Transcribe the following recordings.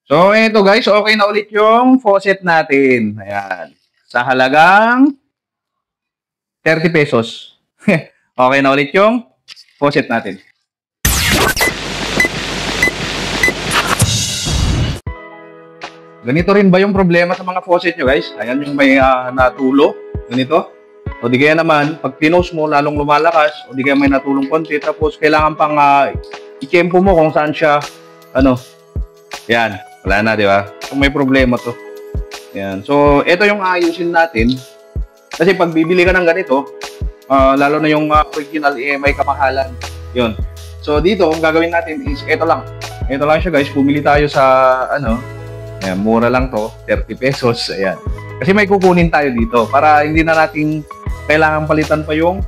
So, ito guys, okay na ulit yung faucet natin. Ayan. Sa halagang 30 pesos. Okay na ulit yung faucet natin. Ganito rin ba yung problema sa mga faucet nyo guys? Ayan yung may natulo. Ganito. O di kaya naman, pag pinost mo, lalong lumalakas. O di kaya may natulong konti. Tapos kailangan pang i-tempo mo kung saan siya, yan. Wala na, di ba? Kung may problema to. Yan. So, ito yung ayusin natin. Kasi pag bibili ka ng ganito, lalo na yung original, may kamahalan. Yun. So, dito, ang gagawin natin is, ito lang. Ito lang siya, guys. Pumili tayo sa, ayan, mura lang to. 30 pesos. Ayan. Kasi may kukunin tayo dito para hindi na natin kailangan palitan pa yung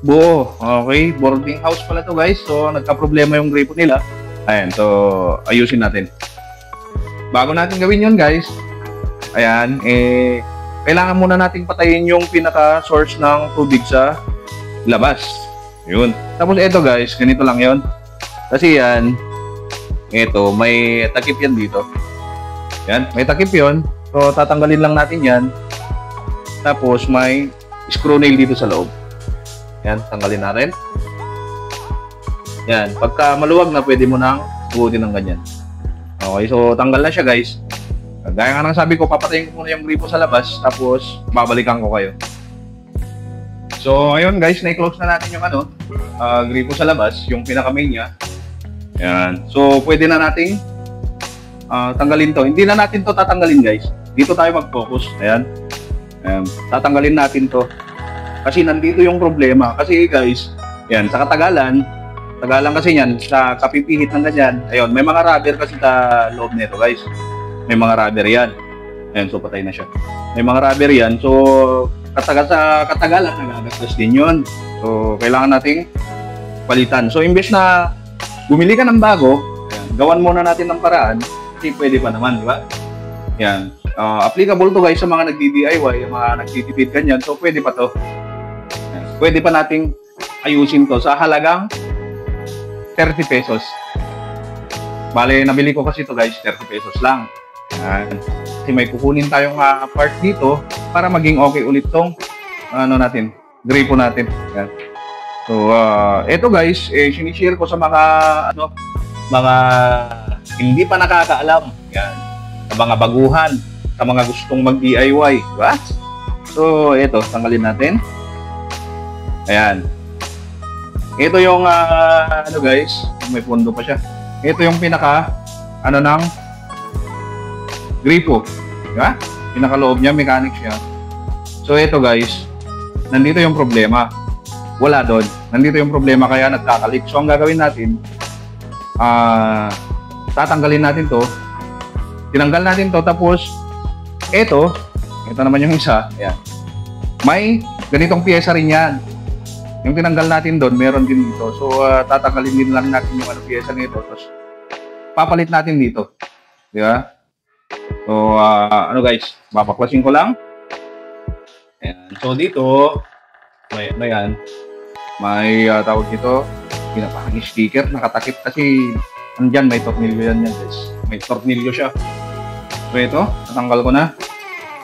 buo. Okay? Boarding house pala to, guys. So, nagka-problema yung gripo nila. Ayan. So, ayusin natin. Bago natin gawin yun guys, ayan, kailangan muna nating patayin yung pinaka-source ng tubig sa labas. Yun. Tapos ito guys, ganito lang yun. Kasi yan, ito, may takip yan dito. Yan, may takip yun. So, tatanggalin lang natin yan. Tapos, may screw nail dito sa loob. Yan, tanggalin natin. Yan, pagka maluwag na, pwede mo nang buutin ng ganyan. Okay, so tanggal na siya guys. Gaya nga ng sabi ko, papatayin ko muna yung gripo sa labas, tapos babalikan ko kayo. So ayun guys, na-close na natin yung gripo sa labas, yung pinaka-main niya. Yan. So pwede na nating tanggalin to. Hindi na natin to tatanggalin guys. Dito tayo mag-focus. Ayan. Tatanggalin natin to. Kasi nandito yung problema. Kasi guys, yan, sa Tagalan kasi yan, sa kapipihit ng ganyan, ayun, may mga rubber kasi sa loob nito guys. May mga rubber yan. Ayun, so patay na siya. May mga rubber yan, so sa katagalan, nagagastos din yun. So, kailangan nating palitan. So, imbes na bumili ka ng bago, ayan, gawan muna natin ng paraan, kasi pwede pa naman, di ba? Yan. Applicable to guys sa mga nagdi-DIY, mga nagtitipid ganyan, so pwede pa to. Ayan. Pwede pa nating ayusin to sa halagang 30 pesos. Bale, nabili ko kasi ito guys, 30 pesos lang. Yan. Kasi may kukunin tayong part dito para maging okay ulit tong gripo natin. Yan. So, ito guys, sinishare ko sa mga mga hindi pa nakakaalam. Yan. Sa mga baguhan, sa mga gustong mag-DIY, diba? So, ito, tanggalin natin. Ayan. Ito yung guys, may pondo pa siya. Ito yung pinaka ng gripo, di ba? Pinaka-loob niya, mechanic siya. So ito guys, nandito yung problema. Wala doon. Nandito yung problema kaya nagkakalit. So ang gagawin natin, tatanggalin natin to. Tinanggal natin to, tapos ito naman yung isa. Ayan. May ganitong piyesa rin yan. Yung tinanggal natin doon, meron din dito. So, tatanggalin din lang natin yung piyesa nito. Tapos, papalit natin dito. Di ba? So, guys, papaklasin ko lang. Ayan. So, dito, may yan. May tawag dito, pinapahang sticker, nakatakip kasi andyan, may tornilyo yan guys. May tornilyo siya. So, ito, natanggal ko na.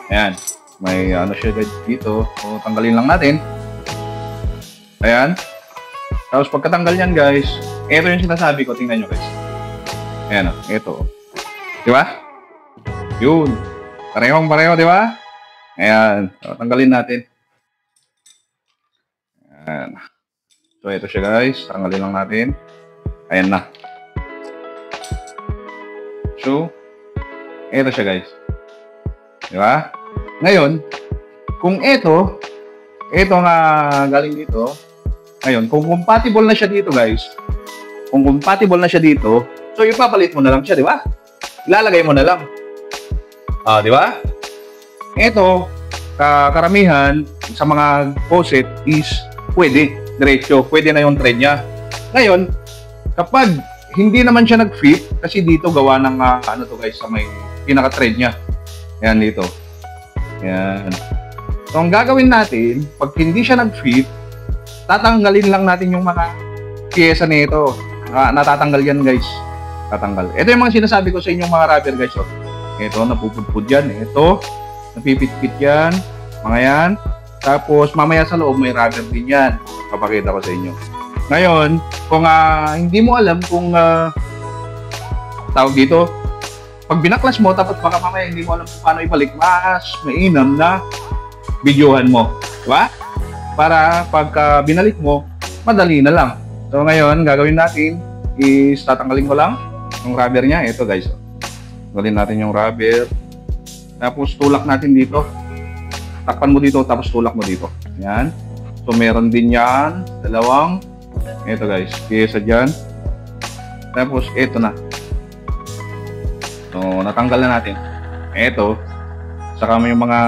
Ayan. May siya dito. So, tanggalin lang natin. Ayan. Tapos pagkatanggal yan guys, ito yung sinasabi ko, tingnan nyo guys. Ayan o, ito. Di ba? Yun. Parehong-pareho, di ba? Ayan. So, tanggalin natin. Ayan. So, ito siya guys. Tanggalin lang natin. Ayan na. So, ito siya guys. Di ba? Ngayon, kung ito nga galing dito, ngayon, kung compatible na siya dito guys, kung compatible na siya dito, so ipapalit mo na lang siya, di ba? Ilalagay mo na lang. Di ba? Ito, karamihan sa mga faucet is pwede, diretso, pwede na yung thread niya. Ngayon, kapag hindi naman siya nag-fit, kasi dito gawa ng to guys, sa may pinaka-thread niya. Yan dito. Yan. So, ang gagawin natin, pag hindi siya nag-fit, tatanggalin lang natin yung mga piyesa nito. Natatanggal yan guys. tatanggal. Ito yung mga sinasabi ko sa inyong mga rubber guys. Oh. Ito, napupudpud yan. Ito, napipit-pit yan. Mga yan. Tapos, mamaya sa loob, may rubber din yan. Papakita ko sa inyo. Ngayon, kung hindi mo alam kung tawag dito, pag binaklas mo, tapos baka mamaya hindi mo alam kung paano ibalik, mas mainam na videohan mo. Diba? Para pagka binalik mo, madali na lang. So, ngayon, gagawin natin is tatanggalin ko lang yung rubber niya. Ito guys. Tanggalin natin yung rubber. Tapos tulak natin dito. Takpan mo dito tapos tulak mo dito. Ayan. So meron din yan. Dalawang. Ito guys. Pyesa dyan. Tapos ito na. So natanggal na natin. Ito. Saka mo yung mga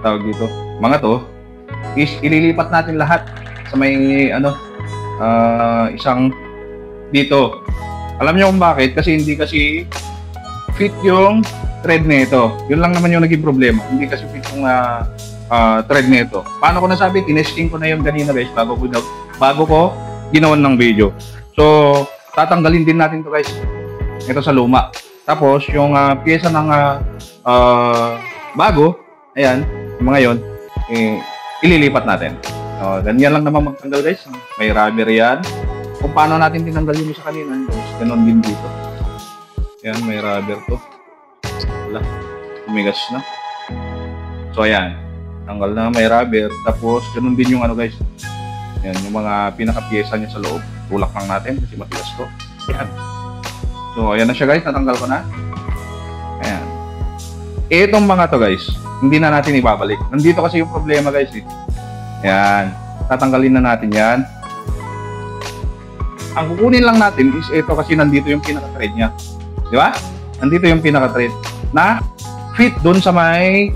tawag dito. Mga to is ililipat natin lahat sa may isang dito. Alam niyo kung bakit? Kasi hindi kasi fit yung thread nito. Yun lang naman yung naging problema. Hindi kasi fit yung thread nito. Paano ko nasabi? Tinesting ko na yung kanina guys bago ko ginawan ng video. So, tatanggalin din natin to guys. Ito sa luma. Tapos, yung pyesa ng bago, ayan, yung mga yun, ililipat natin. Ganyan lang naman magtanggal guys. May rubber yan. Kung paano natin tinanggal yung sa kanina, ganon din dito. Ayan, may rubber to. Wala. Umigas na. So, ayan. Tanggal na, may rubber. Tapos, ganon din yung guys. Ayan, yung mga pinaka-pyesa niya sa loob. Tulak lang natin kasi matigas to. Ayan. So, ayan na siya guys. Natanggal ko na. Ayan. Itong mga to guys, hindi na natin ibabalik. Nandito kasi yung problema guys eh. Ayan. Tatanggalin na natin yan. Ang kukunin lang natin is ito kasi nandito yung pinaka-thread niya. Di ba? Nandito yung pinaka-thread na fit doon sa may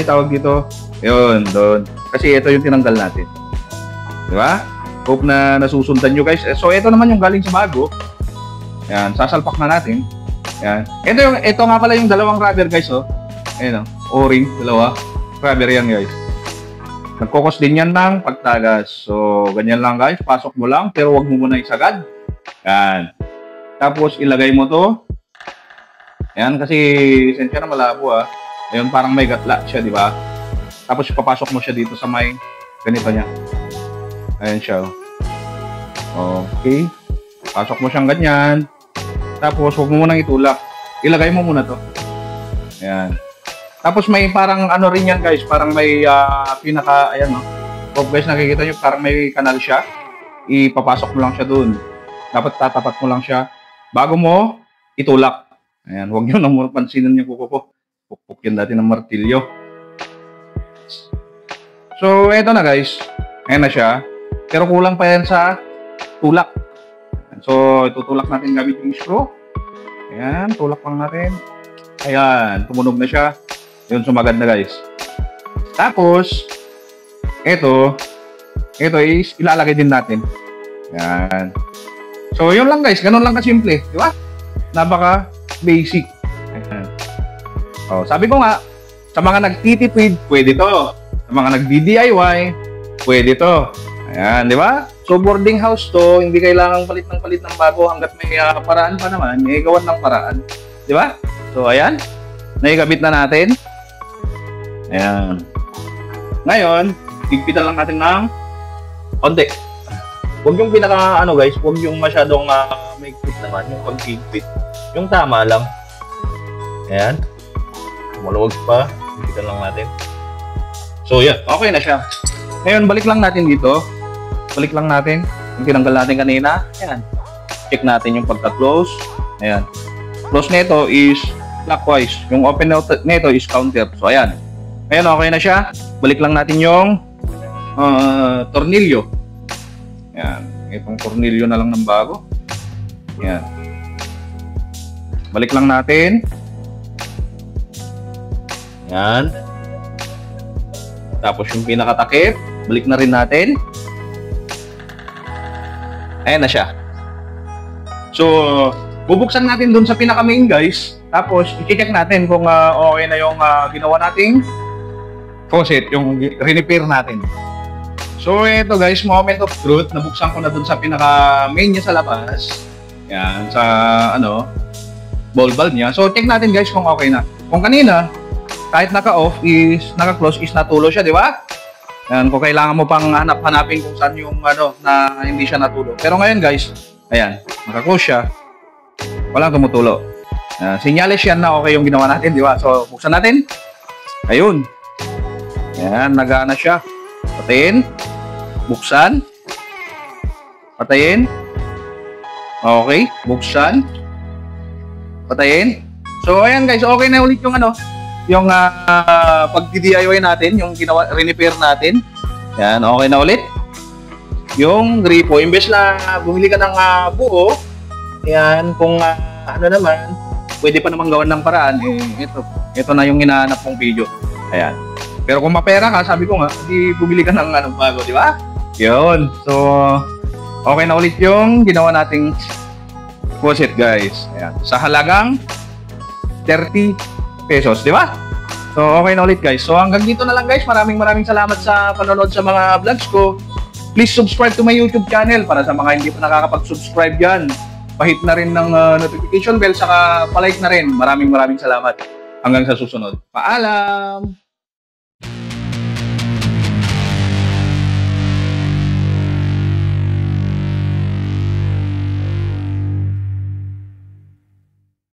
tawag dito. Yun, doon. Kasi ito yung tinanggal natin. Di ba? Hope na nasusundan nyo guys. So, ito naman yung galing sa bago. Ayan, sasalpak na natin. Ayan. Ito nga pala yung dalawang rubber guys, oh. Ayan, oh. O-ring, dalawa. Rubber yan guys. Nagkokos din yan ng pagtagas. So, ganyan lang guys. Pasok mo lang, pero wag mo muna isagad. Yan. Tapos, ilagay mo to. Yan, kasi sensya na malabo ah. Ayun, parang may gatla siya, di ba? Tapos, papasok mo siya dito sa may ganito niya. Ayan siya. Okay. Pasok mo siyang ganyan. Tapos, wag mo munang itulak. Ilagay mo muna to. Ayan. Tapos may parang rin yan guys, parang may ayan no. Kung guys nakikita nyo, parang may kanal siya. Ipapasok mo lang siya dun. Dapat tatapat mo lang siya bago mo itulak. Ayan, huwag nyo na muna pansinin yung kuko ko. Pukpuk yan dati ng martilyo. So, eto na guys. Ayan na siya. Pero kulang pa yan sa tulak. So, itutulak natin gamit yung screw. Ayan, tulak lang natin. Ayan, tumunog na siya. Yun, sumagad na guys. Tapos, ito is ilalagay din natin. Yan. So, yun lang guys. Ganun lang kasimple. Di ba? Napaka basic. Ayan. Oh, sabi ko nga, sa mga nagtitipid, pwede to. Sa mga nag-DIY, pwede to. Ayan, di ba? So, boarding house to, hindi kailangang palit ng bago hanggat may paraan pa naman, may gawan ng paraan. Di ba? So, ayan. Naikabit na natin. Ayan. Ngayon, higpitan lang natin ng konti. Huwag yung pinaka, guys, huwag yung masyadong may higpit naman, yung pag-higpit. Yung tama lang. Ayan. Maluwag pa. Higpitan lang natin. So, yan. Okay na siya. Ngayon, balik lang natin dito. Balik lang natin. Yung tinanggal natin kanina. Ayan. Check natin yung pagka-close. Ayan. Close nito is clockwise. Yung open nito is counter. So, ayan. Ngayon, okay na siya. Balik lang natin yung tornilyo. Ayan. Itong tornilyo na lang ng bago. Ayan. Balik lang natin. Ayan. Tapos yung pinakatakip, balik na rin natin. Ayan na siya. So, bubuksan natin dun sa pinaka-main guys. Tapos, i-check natin kung okay na yung ginawa nating faucet, yung repair natin. So, ito guys, moment of truth. Nabuksan ko na dun sa pinaka-main niya sa labas. Yan, sa ball valve niya. So, check natin guys kung okay na. Kung kanina, kahit naka-off is, naka-close is natulo siya, di ba? Yan, kung kailangan mo pang hanapin kung saan yung na hindi siya natulo. Pero ngayon guys, ayan, naka-close siya. Walang tumutulo. Sinyales yan na okay yung ginawa natin, di ba? So, buksan natin. Ayun. Ayan, nagana siya. Patayin. Buksan. Patayin. Okay, buksan. Patayin. So, ayan guys, okay na ulit yung yung pag-DIY natin, yung repair natin. Yan, okay na ulit. Yung gripo, imbes na bumili ka ng buo, yan, kung naman, pwede pa naman gawan ng paraan, ito na yung hinahanap kong video. Ayan. Pero kung mapera ka, sabi ko nga, di bumili ka ng bago, di ba? Yun. So, okay na ulit yung ginawa nating faucet, guys. Ayan. Sa halagang 30 pesos, di ba? So, okay na ulit guys. So, hanggang dito na lang guys. Maraming salamat sa panonood sa mga vlogs ko. Please subscribe to my YouTube channel para sa mga hindi pa nakakapag-subscribe dyan. Pahit na rin ng notification bell, saka palike na rin. Maraming salamat. Hanggang sa susunod. Paalam!